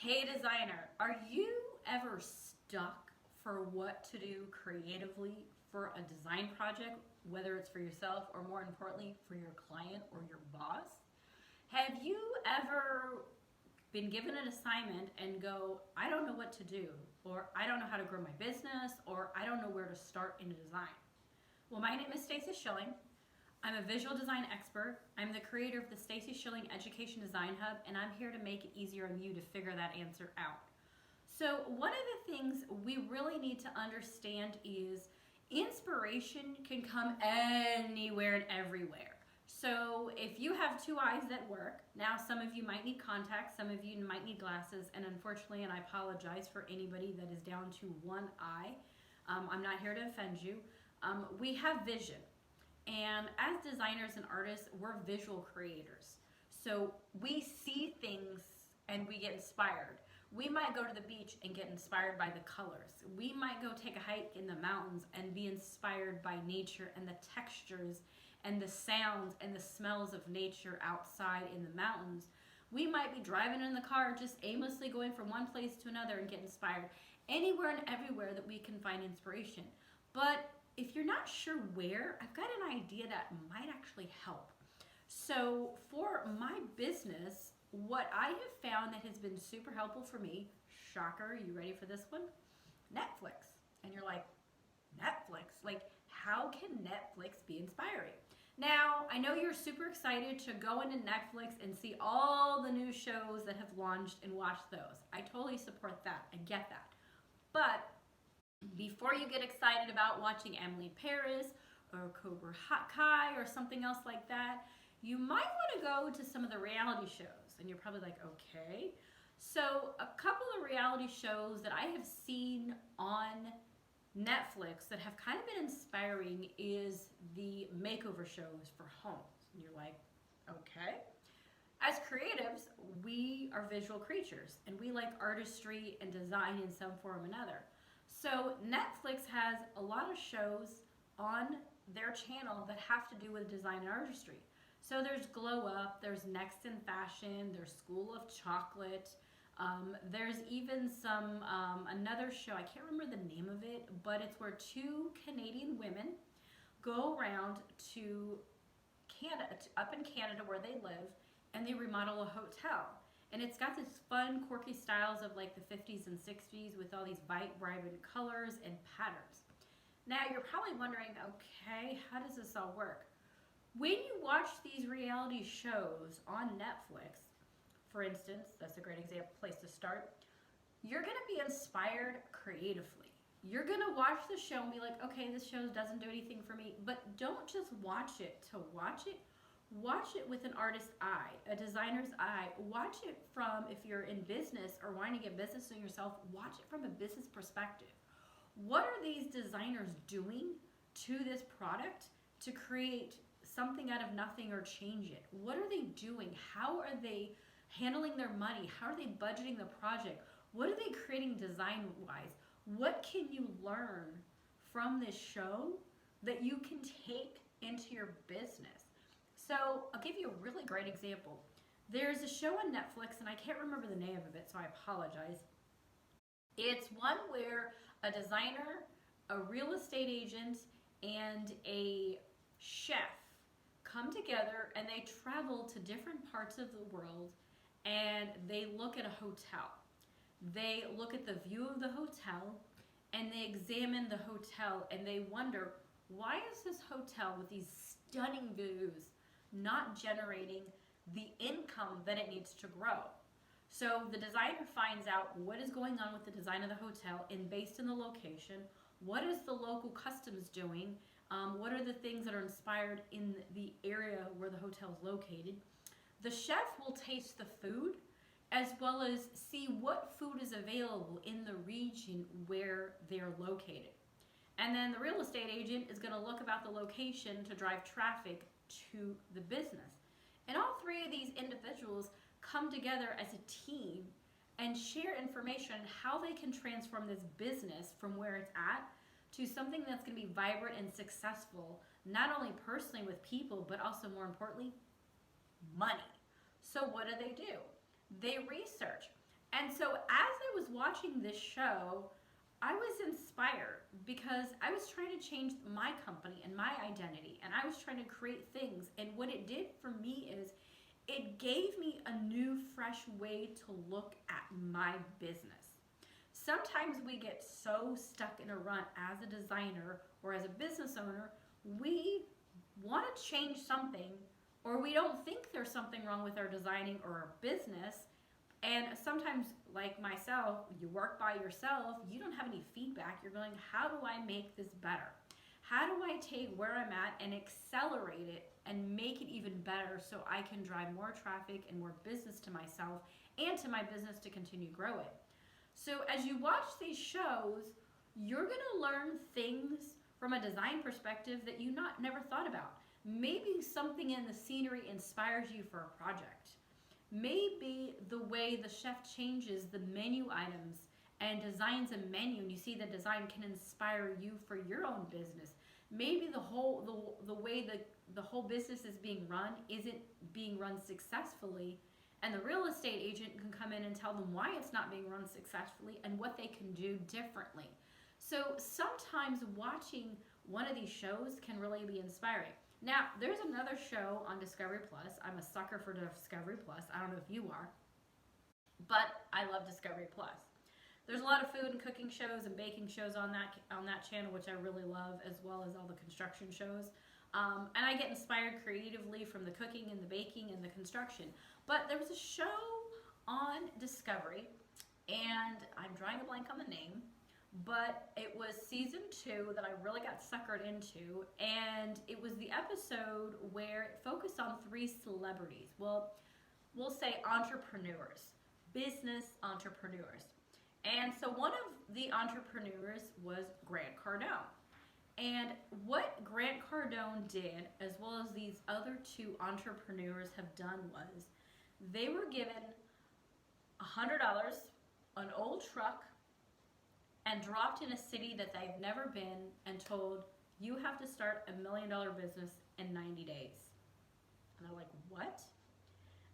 Hey designer, are you ever stuck for what to do creatively for a design project, whether it's for yourself or more importantly for your client or your boss? Have you ever been given an assignment and go, I don't know what to do, or I don't know how to grow my business, or I don't know where to start in design? Well, my name is Stacy Schilling. I'm a visual design expert. I'm the creator of the Stacy Schilling Education Design Hub, and I'm here to make it easier on you to figure that answer out. So one of the things we really need to understand is inspiration can come anywhere and everywhere. So if you have two eyes that work, now some of you might need contacts, some of you might need glasses, and unfortunately, and I apologize for anybody that is down to one eye, I'm not here to offend you, we have vision. And as designers and artists, we're visual creators. So we see things and we get inspired. We might go to the beach and get inspired by the colors. We might go take a hike in the mountains and be inspired by nature and the textures and the sounds and the smells of nature outside in the mountains. We might be driving in the car just aimlessly going from one place to another and get inspired. Anywhere and everywhere that we can find inspiration. But if you're not sure where, I've got an idea that might actually help. So for my business, what I have found that has been super helpful for me, shocker, you ready for this one? Netflix. And you're like, Netflix? Like, how can Netflix be inspiring? Now, I know you're super excited to go into Netflix and see all the new shows that have launched and watch those. I totally support that. I get that. But before you get excited about watching Emily in Paris or Cobra Kai or something else like that, you might want to go to some of the reality shows. And you're probably like, okay. So a couple of reality shows that I have seen on Netflix that have kind of been inspiring is the makeover shows for homes. And you're like, okay. As creatives, we are visual creatures and we like artistry and design in some form or another. So Netflix has a lot of shows on their channel that have to do with design and artistry. So there's Glow Up, there's Next in Fashion, there's School of Chocolate. There's even another show, I can't remember the name of it, but it's where two Canadian women go around to Canada, up in Canada where they live, and they remodel a hotel. And it's got this fun, quirky styles of like the 50s and 60s with all these vibrant colors and patterns. Now you're probably wondering, okay, how does this all work? When you watch these reality shows on Netflix, for instance, that's a great place to start, you're gonna be inspired creatively. You're gonna watch the show and be like, okay, this show doesn't do anything for me, but don't just watch it to watch it. Watch it with an artist's eye, a designer's eye. Watch it from, if you're in business or wanting to get business in yourself, watch it from a business perspective. What are these designers doing to this product to create something out of nothing or change it? What are they doing? How are they handling their money? How are they budgeting the project? What are they creating design-wise? What can you learn from this show that you can take into your business? So I'll give you a really great example. There's a show on Netflix, and I can't remember the name of it, so I apologize. It's one where a designer, a real estate agent, and a chef come together and they travel to different parts of the world and they look at a hotel. They look at the view of the hotel and they examine the hotel and they wonder, why is this hotel with these stunning views not generating the income that it needs to grow? So the designer finds out what is going on with the design of the hotel and based on the location, what is the local customs doing, what are the things that are inspired in the area where the hotel is located. The chef will taste the food as well as see what food is available in the region where they're located. And then the real estate agent is going to look about the location to drive traffic to the business. And all three of these individuals come together as a team and share information on how they can transform this business from where it's at to something that's going to be vibrant and successful, not only personally with people, but also more importantly, money. So what do? They research. And so as I was watching this show, I was inspired because I was trying to change my company and my identity, and I was trying to create things. And what it did for me is it gave me a new, fresh way to look at my business. Sometimes we get so stuck in a rut as a designer or as a business owner, we want to change something, or we don't think there's something wrong with our designing or our business. And sometimes, like myself, you work by yourself, you don't have any feedback. You're going, how do I make this better? How do I take where I'm at and accelerate it and make it even better so I can drive more traffic and more business to myself and to my business to continue to grow it? So as you watch these shows, you're going to learn things from a design perspective that you never thought about. Maybe something in the scenery inspires you for a project. Maybe the way the chef changes the menu items and designs a menu, and you see the design can inspire you for your own business. Maybe the way the whole business is being run isn't being run successfully, and the real estate agent can come in and tell them why it's not being run successfully and what they can do differently. So sometimes watching one of these shows can really be inspiring. Now, there's another show on Discovery Plus. I'm a sucker for Discovery Plus. I don't know if you are, but I love Discovery Plus. There's a lot of food and cooking shows and baking shows on that channel, which I really love, as well as all the construction shows. And I get inspired creatively from the cooking and the baking and the construction. But there was a show on Discovery, and I'm drawing a blank on the name, but it was season 2 that I really got suckered into, and it was the episode where it focused on 3 celebrities. Well, we'll say entrepreneurs, business entrepreneurs. And so one of the entrepreneurs was Grant Cardone. And what Grant Cardone did, as well as these other 2 entrepreneurs have done, was they were given $100, an old truck, and dropped in a city that they've never been and told, you have to start $1 million business in 90 days. And they're like, what?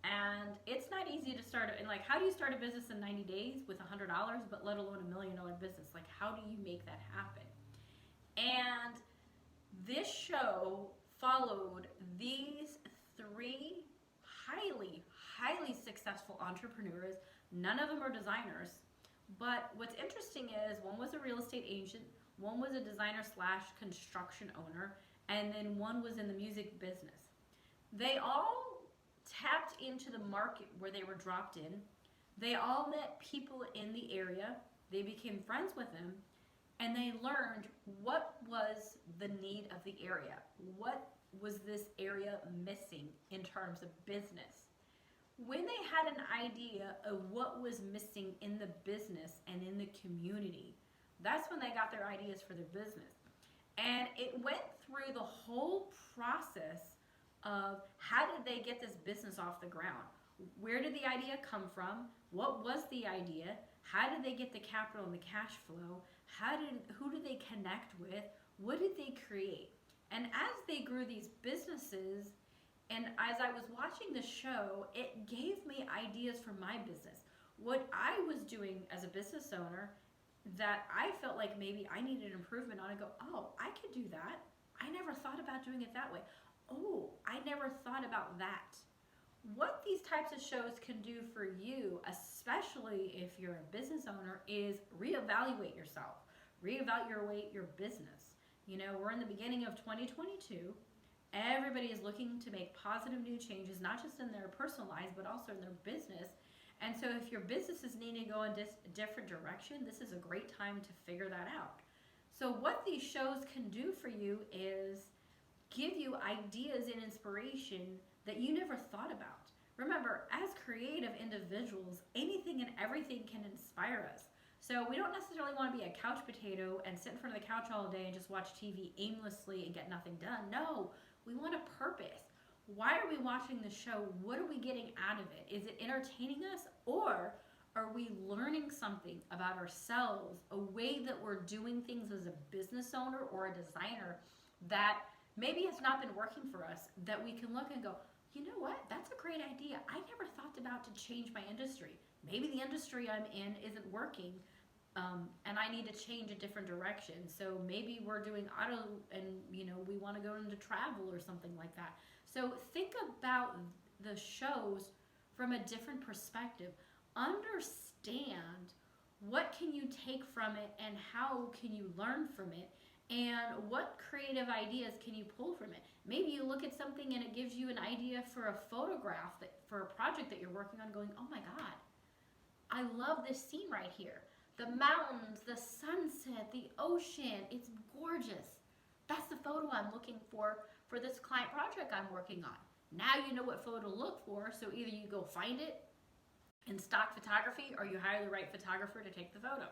And it's not easy to start, and like, how do you start a business in 90 days with $100, but let alone $1 million business? Like, how do you make that happen? And this show followed these 3 highly successful entrepreneurs. None of them are designers. But what's interesting is one was a real estate agent, one was a designer / construction owner, and then one was in the music business. They all tapped into the market where they were dropped in. They all met people in the area. They became friends with them, and they learned what was the need of the area. What was this area missing in terms of business? When they had an idea of what was missing in the business and in the community, that's when they got their ideas for their business. And it went through the whole process of how did they get this business off the ground? Where did the idea come from? What was the idea? How did they get the capital and the cash flow? Who did they connect with? What did they create? And as they grew these businesses, and as I was watching the show, it gave me ideas for my business. What I was doing as a business owner that I felt like maybe I needed improvement on, I go, oh, I could do that. I never thought about doing it that way. Oh, I never thought about that. What these types of shows can do for you, especially if you're a business owner, is reevaluate yourself, reevaluate your business. You know, we're in the beginning of 2022. Everybody is looking to make positive new changes, not just in their personal lives, but also in their business. And so if your business is needing to go in a different direction, this is a great time to figure that out. So what these shows can do for you is give you ideas and inspiration that you never thought about. Remember, as creative individuals, anything and everything can inspire us. So we don't necessarily want to be a couch potato and sit in front of the couch all day and just watch TV aimlessly and get nothing done. No, we want a purpose. Why are we watching the show? What are we getting out of it? Is it entertaining us, or are we learning something about ourselves, a way that we're doing things as a business owner or a designer that maybe has not been working for us, that we can look and go, you know what? That's a great idea. I never thought about to change my industry. Maybe the industry I'm in isn't working, and I need to change a different direction. So maybe we're doing auto, and we want to go into travel or something like that. So think about the shows from a different perspective. Understand what can you take from it and how can you learn from it, and what creative ideas can you pull from it. Maybe you look at something and it gives you an idea for a photograph for a project that you're working on, going, oh my god, I love this scene right here. The mountains, the sunset, the ocean, it's gorgeous. That's the photo I'm looking for this client project I'm working on. Now you know what photo to look for, so either you go find it in stock photography or you hire the right photographer to take the photo.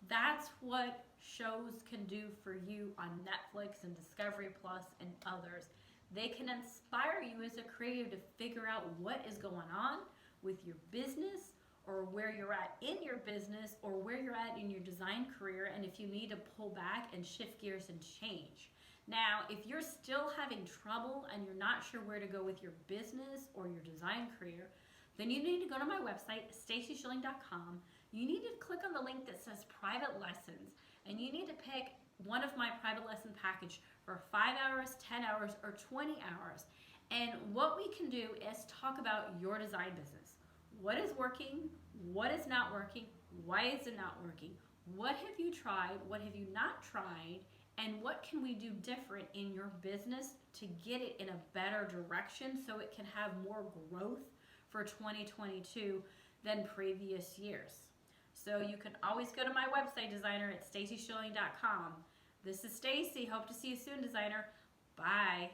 That's what shows can do for you on Netflix and Discovery Plus and others. They can inspire you as a creative to figure out what is going on with your business, or where you're at in your business, or where you're at in your design career, and if you need to pull back and shift gears and change. Now, if you're still having trouble and you're not sure where to go with your business or your design career, then you need to go to my website, stacyshilling.com. You need to click on the link that says private lessons, and you need to pick one of my private lesson package for 5 hours, 10 hours, or 20 hours. And what we can do is talk about your design business. What is working? What is not working? Why is it not working? What have you tried? What have you not tried? And what can we do different in your business to get it in a better direction so it can have more growth for 2022 than previous years? So you can always go to my website, designer, at stacyshilling.com. This is Stacy. Hope to see you soon, designer. Bye.